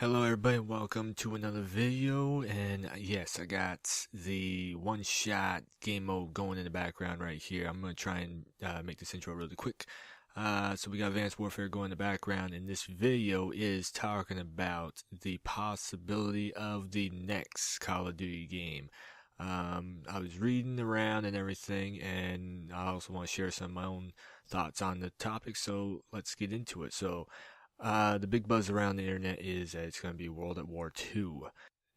Hello everybody, welcome to another video, and yes, I got the one-shot game mode going in the background right here. I'm going to try and make this intro really quick. So we got Advanced Warfare going in the background, and this video is talking about the possibility of the next Call of Duty game. I was reading around and everything, and I also want to share some of my own thoughts on the topic, so let's get into it. The big buzz around the internet is that it's going to be World at War II.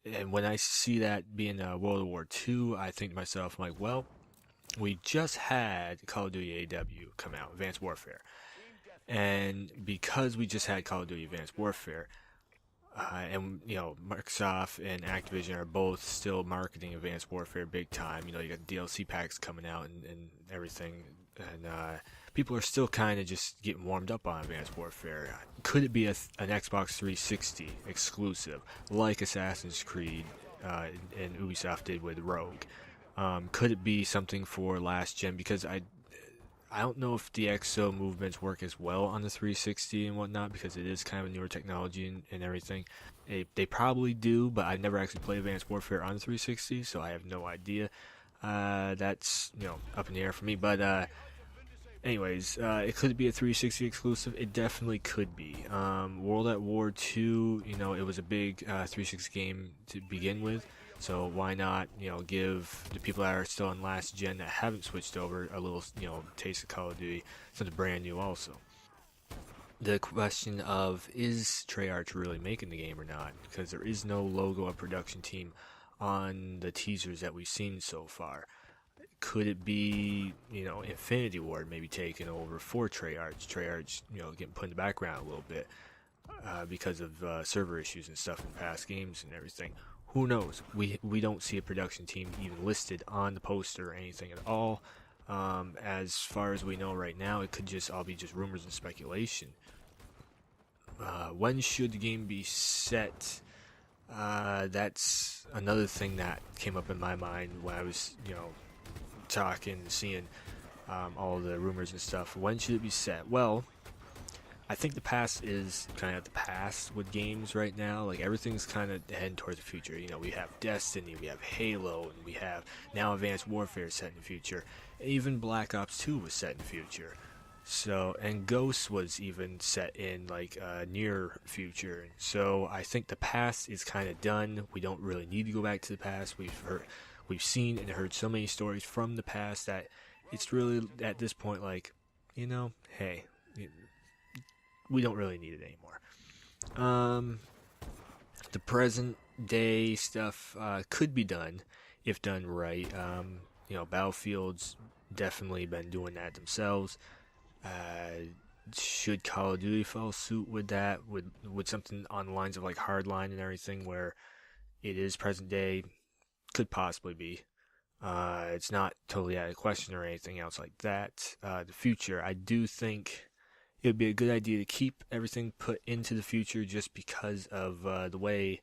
And when I see that being World at War II, I think to myself, I'm like, well, we just had Call of Duty AW come out, Advanced Warfare. And because we just had Call of Duty Advanced Warfare, and Microsoft and Activision are both still marketing Advanced Warfare big time. You got DLC packs coming out and everything, and people are still kind of just getting warmed up on Advanced Warfare. Could it be an Xbox 360 exclusive, like Assassin's Creed and Ubisoft did with Rogue? Could it be something for last gen? Because I don't know if the EXO movements work as well on the 360 and whatnot, because it is kind of a newer technology and everything. They probably do, but I've never actually played Advanced Warfare on the 360, so I have no idea. That's up in the air for me. But anyways, it could be a 360 exclusive. It definitely could be. World at War 2, it was a big 360 game to begin with. So why not, give the people that are still on last gen that haven't switched over a little, taste of Call of Duty, something brand new also. The question of, is Treyarch really making the game or not? Because there is no logo or production team on the teasers that we've seen so far. Could it be, Infinity Ward maybe taking over for Treyarch? Treyarch, getting put in the background a little bit because of server issues and stuff in past games and everything. Who knows? We don't see a production team even listed on the poster or anything at all. As far as we know right now, it could just all be just rumors and speculation. When should the game be set? That's another thing that came up in my mind when I was, talking and seeing all the rumors and stuff. When should it be set? Well, I think the past is kind of the past with games right now. Like, everything's kind of heading towards the future. We have Destiny, we have Halo, and we have now Advanced Warfare set in the future. Even Black Ops 2 was set in the future. So, and Ghost was even set in like near future. So I think the past is kind of done. We don't really need to go back to the past. We've seen and heard so many stories from the past that it's really at this point like, hey, we don't really need it anymore. The present day stuff could be done if done right. Battlefield's definitely been doing that themselves. Should Call of Duty follow suit with that? With something on the lines of like Hardline and everything, where it is present day? Could possibly be. It's not totally out of question or anything else like that. The future, I do think it would be a good idea to keep everything put into the future, just because of the way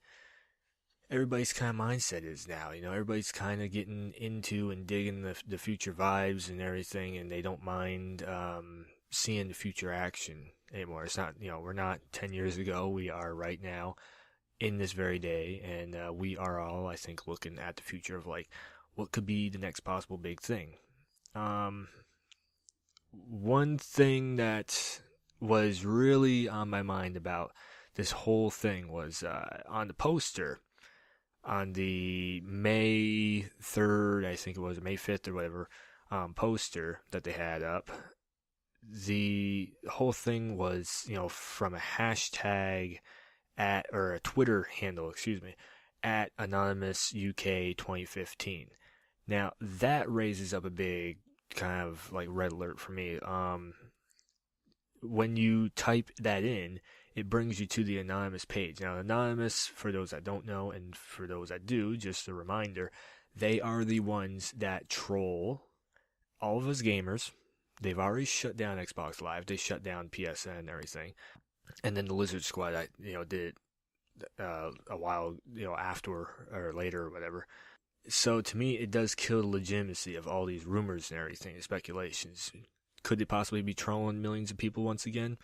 everybody's kind of mindset is now. Everybody's kind of getting into and digging the future vibes and everything, and they don't mind seeing the future action anymore. It's not, we're not 10 years ago. We are right now in this very day, and we are all, I think, looking at the future of like what could be the next possible big thing. One thing that was really on my mind about this whole thing was on the poster on the May 3rd, I think it was May 5th or whatever, poster that they had up. The whole thing was, from a hashtag or a Twitter handle, at Anonymous UK 2015. Now, that raises up a big kind of like red alert for me. When you type that in, it brings you to the Anonymous page. Now, Anonymous, for those that don't know, and for those that do, just a reminder, they are the ones that troll all of us gamers. They've already shut down Xbox Live. They shut down PSN and everything. And then the Lizard Squad, did it a while, after or later or whatever. So to me, it does kill the legitimacy of all these rumors and everything, and speculations. Could they possibly be trolling millions of people once again?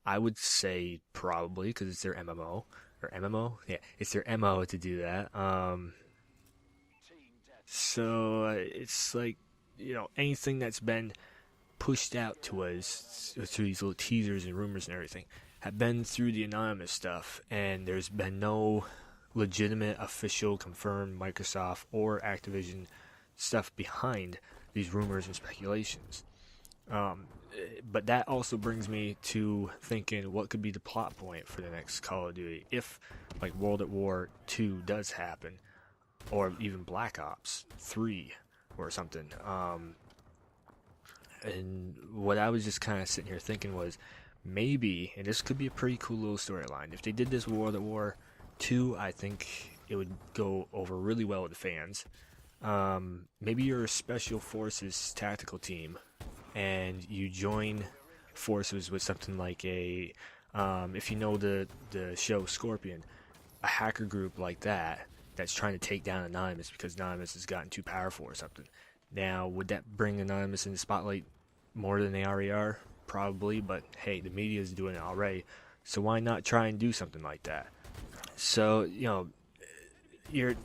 I would say probably, because it's their MMO, or MMO. Yeah, it's their MO to do that. So it's like, anything that's been pushed out to us through these little teasers and rumors and everything have been through the anonymous stuff, and there's been no legitimate, official, confirmed Microsoft or Activision stuff behind these rumors and speculations. But that also brings me to thinking what could be the plot point for the next Call of Duty if, like, World at War 2 does happen, or even Black Ops 3 or something. And what I was just kind of sitting here thinking was maybe, and this could be a pretty cool little storyline, if they did this World at War 2, I think it would go over really well with the fans. Maybe you're a special forces tactical team and you join forces with something like if you know the show Scorpion, a hacker group like that's trying to take down Anonymous because Anonymous has gotten too powerful or something. Now, would that bring Anonymous in the spotlight more than they already are? Probably, but hey, the media is doing it already, so why not try and do something like that? So, you're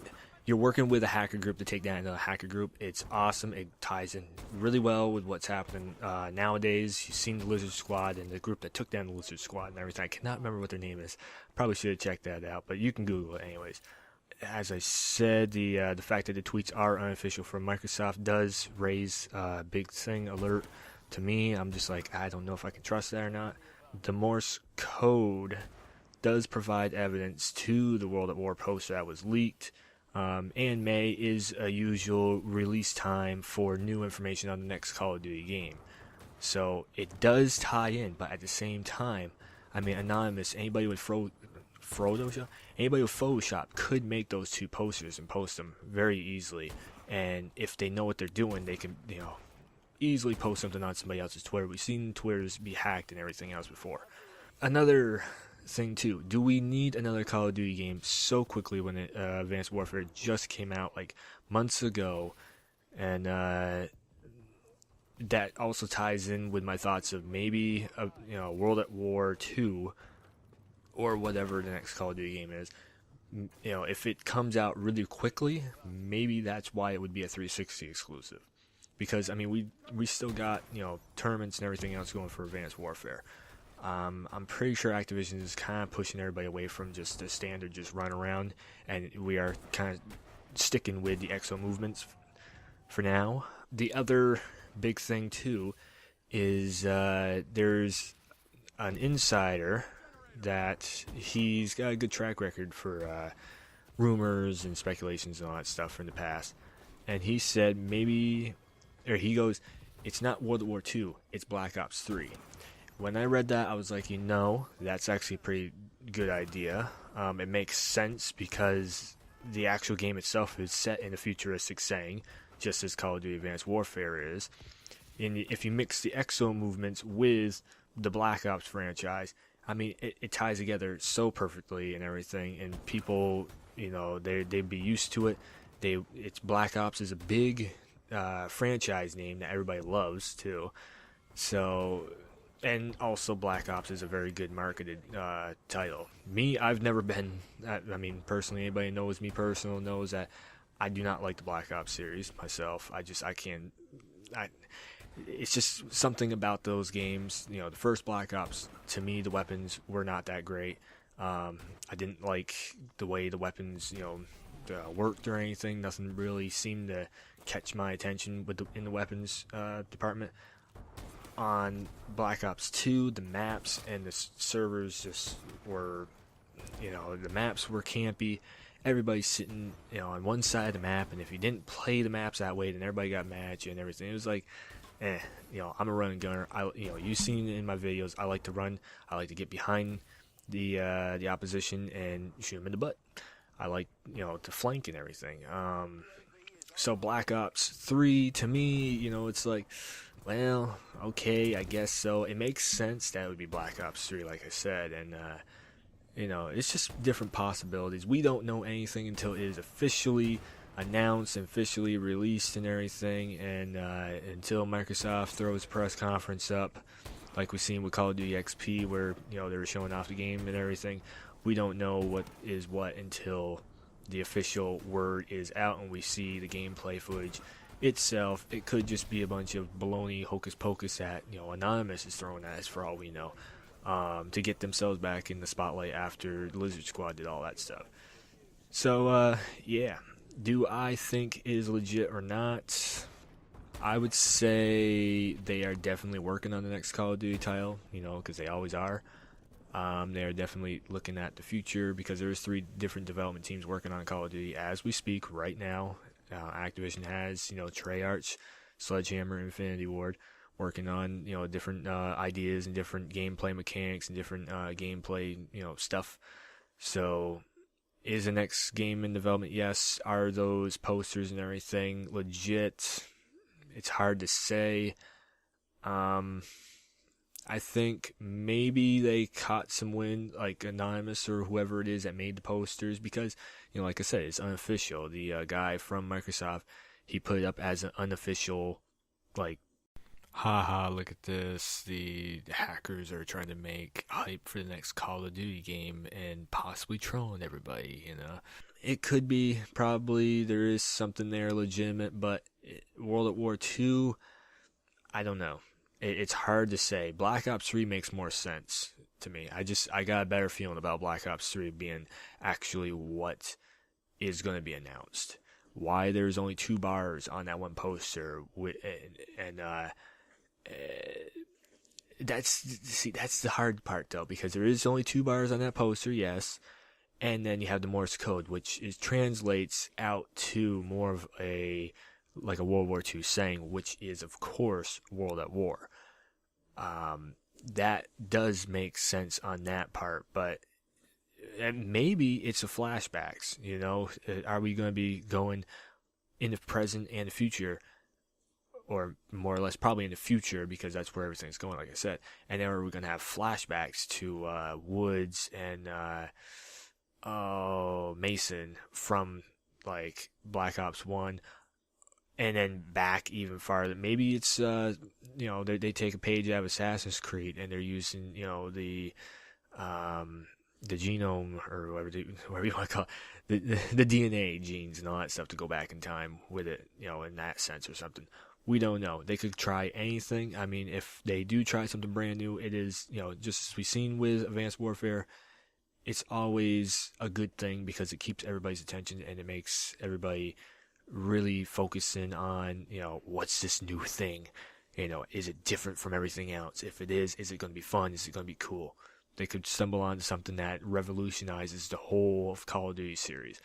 working with a hacker group to take down another hacker group. It's awesome. It ties in really well with what's happening nowadays. You've seen the Lizard Squad and the group that took down the Lizard Squad and everything. I cannot remember what their name is. Probably should have checked that out, but you can Google it anyways. As I said, the fact that the tweets are unofficial from Microsoft does raise a big thing alert to me. I'm just like, I don't know if I can trust that or not. The Morse code does provide evidence to the World at War post that was leaked. And May is a usual release time for new information on the next Call of Duty game. So it does tie in, but at the same time, I mean, Anonymous, anybody with Photoshop could make those two posters and post them very easily. And if they know what they're doing, they can, easily post something on somebody else's Twitter. We've seen Twitters be hacked and everything else before. Another thing too, do we need another Call of Duty game so quickly when Advanced Warfare just came out like months ago? And that also ties in with my thoughts of maybe World at War 2 or whatever the next Call of Duty game is. If it comes out really quickly, maybe that's why it would be a 360 exclusive. Because, I mean, we still got, tournaments and everything else going for Advanced Warfare. I'm pretty sure Activision is kind of pushing everybody away from just the standard just run around, and we are kind of sticking with the exo movements for now. The other big thing, too, is there's an insider that he's got a good track record for rumors and speculations and all that stuff in the past. And he said he goes, it's not World War II, it's Black Ops 3. When I read that, I was like, that's actually a pretty good idea. It makes sense because the actual game itself is set in a futuristic setting, just as Call of Duty Advanced Warfare is. And if you mix the exo movements with the Black Ops franchise, I mean, it ties together so perfectly and everything, and people, they'd be used to it. It's Black Ops is a big franchise name that everybody loves too. So, and also Black Ops is a very good marketed title. I've never been. I mean, personally, anybody who knows me personally knows that I do not like the Black Ops series myself. I can't. It's just something about those games. The first Black Ops, to me, the weapons were not that great. I didn't like the way the weapons, worked or anything. Nothing really seemed to catch my attention in the weapons department. On Black Ops 2, the maps and the servers just were, the maps were campy. Everybody's sitting, on one side of the map, and if you didn't play the maps that way, then everybody got mad at you and everything. It was like, I'm a run and gunner. You've seen in my videos, I like to run. I like to get behind the opposition and shoot them in the butt. I like, to flank and everything. So Black Ops 3, to me, it's like, well, okay, I guess so. It makes sense that it would be Black Ops 3, like I said, and, it's just different possibilities. We don't know anything until it is officially announced and officially released and everything, and until Microsoft throws a press conference up, like we've seen with Call of Duty XP, where, they were showing off the game and everything, we don't know what is what until the official word is out and we see the gameplay footage itself. It could just be a bunch of baloney hocus pocus that Anonymous is throwing at us for all we know, to get themselves back in the spotlight after the Lizard Squad did all that stuff. So yeah, do I think it is legit or not? I would say they are definitely working on the next Call of Duty title, because they always are. They are definitely looking at the future because there's 3 different development teams working on Call of Duty as we speak right now. Activision has, Treyarch, Sledgehammer, Infinity Ward working on, different ideas and different gameplay mechanics and different gameplay, stuff. So, is the next game in development? Yes. Are those posters and everything legit? It's hard to say. I think maybe they caught some wind, like Anonymous or whoever it is that made the posters, because, like I said, it's unofficial. The guy from Microsoft, he put it up as an unofficial, like, haha, look at this. The hackers are trying to make hype for the next Call of Duty game and possibly trolling everybody, It could be, probably, there is something there legitimate, but World at War II, I don't know. It's hard to say. Black Ops 3 makes more sense to me. I got a better feeling about Black Ops 3 being actually what is going to be announced. Why there's only 2 bars on that one poster, and that's the hard part though, because there is only 2 bars on that poster, yes, and then you have the Morse code, which translates out to more of a World War II saying, which is of course World at War. That does make sense on that part, but maybe it's a flashbacks. Are we going to be going in the present and the future, or more or less probably in the future because that's where everything's going, like I said. And then are we going to have flashbacks to Woods and Mason from like Black Ops 1, and then back even farther. Maybe it's they take a page out of Assassin's Creed and they're using the genome, or whatever you want to call it, the DNA genes and all that stuff to go back in time with it, in that sense or something. We don't know. They could try anything. I mean, if they do try something brand new, it is, just as we've seen with Advanced Warfare, it's always a good thing because it keeps everybody's attention and it makes everybody really focusing on, what's this new thing? Is it different from everything else? If it is it going to be fun? Is it going to be cool? They could stumble onto something that revolutionizes the whole of Call of Duty series.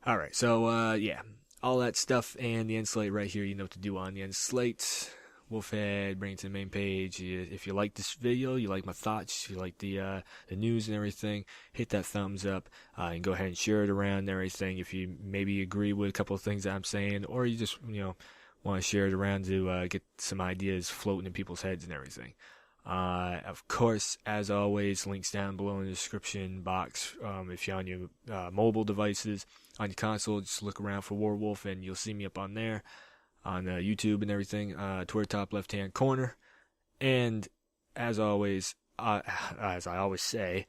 Alright, so, yeah. All that stuff and the end slate right here, you know what to do on the end slate. Wolfhead, bring it to the main page. If you like this video, you like my thoughts, you like the news and everything, hit that thumbs up and go ahead and share it around and everything. If you maybe agree with a couple of things that I'm saying, or you just want to share it around to get some ideas floating in people's heads and everything. Of course, as always, links down below in the description box. If you're on your mobile devices, on your console, just look around for Warwolf and you'll see me up on there. On YouTube and everything, toward the top left-hand corner. And as always, as I always say,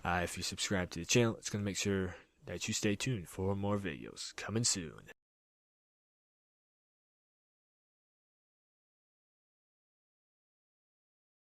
if you subscribe to the channel, it's going to make sure that you stay tuned for more videos coming soon.